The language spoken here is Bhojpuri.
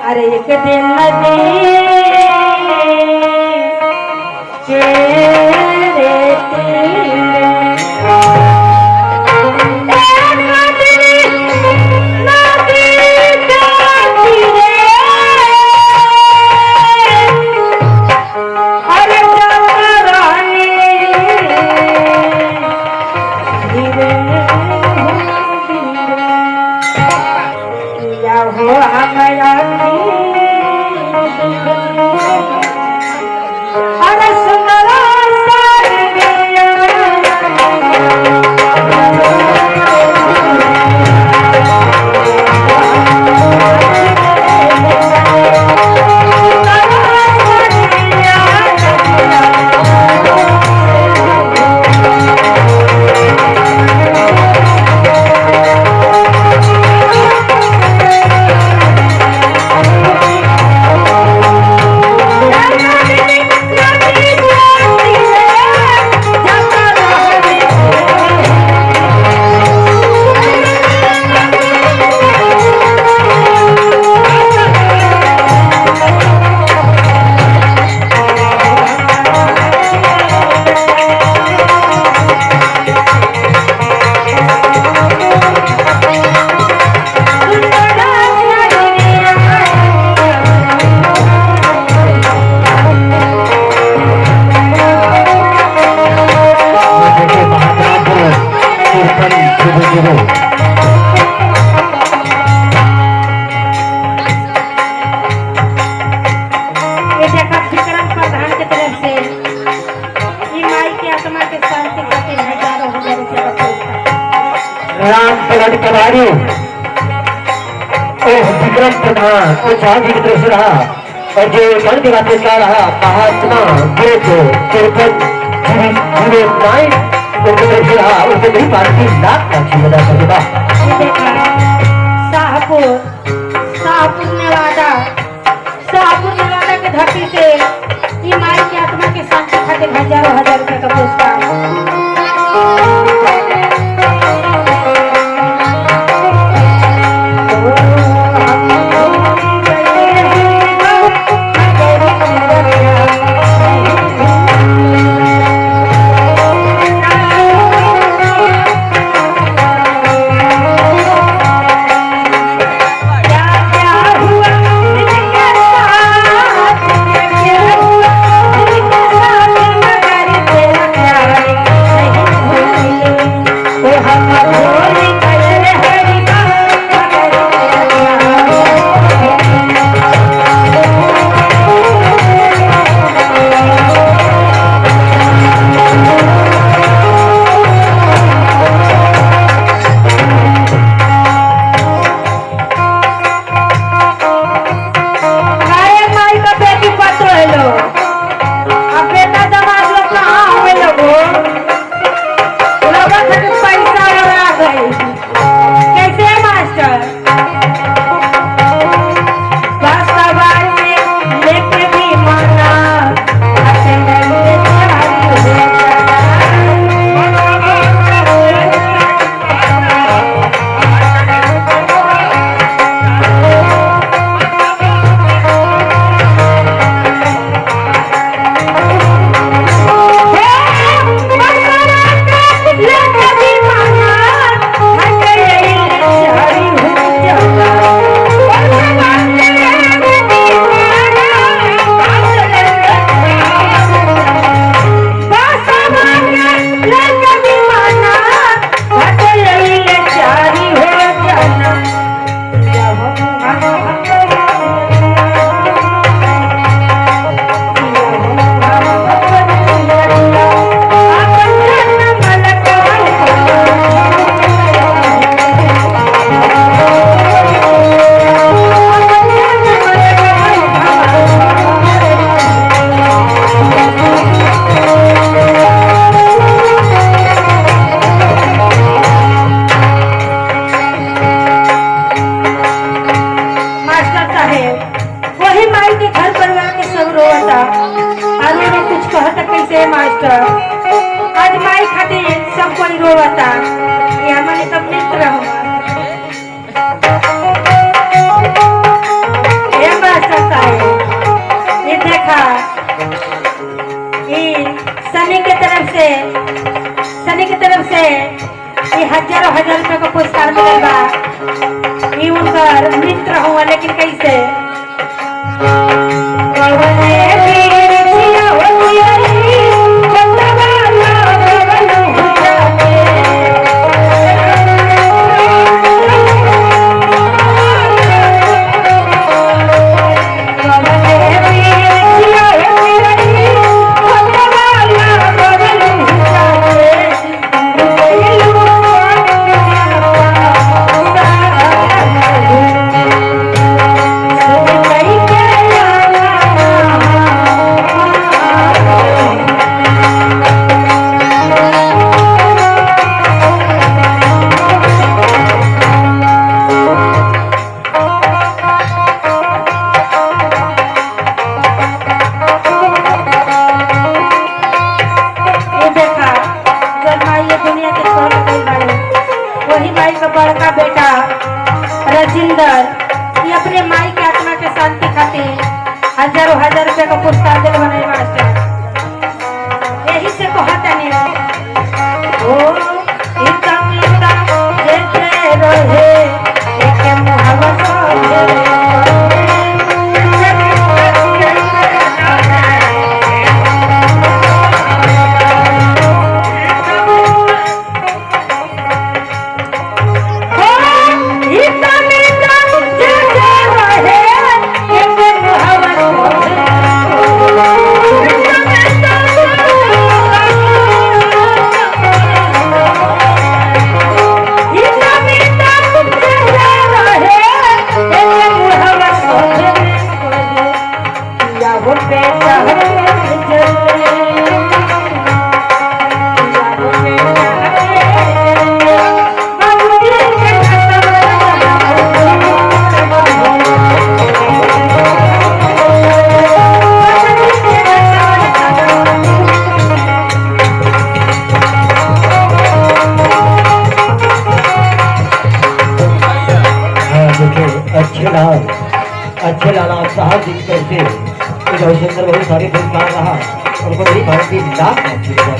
अरे एक दिन नदी के राम पलट कबाड़ी विक्रम प्रधान और झांसी की तरफ से रहा और जो कर्ण की बातें कर रहा महात्मा उनकी तरफ से रहा उनसे नहीं पार्टी लाख अच्छी बता सकेगा। शाहपुर नेवादा के धरती से ये माई की आत्मा के शांति खातिर हजारों हजार रुपए का पुरस्कार। मास्टर आज माई खातिर सब कोई रोवता ये हमने तब मित्र हमारा देखा ये सनी के तरफ से ये हजारों हजार रुपए का पुरस्कार मिलल बा। ये उनकर मित्र हुआ, लेकिन कैसे बड़का बेटा राजिंदर ये अपने माई के आत्मा के शांति खातिर हजारों हजार रुपए का पुरस्कार दिल बनाए मास्टर। यही से कहता नहीं ओ इतम जैसे रहे एक मुहावत अच्छे लाला साहब जी करके रविशंकर बहुत सारे पुरस्कार रहा, उनको बड़ी भारतीय लाख जिनका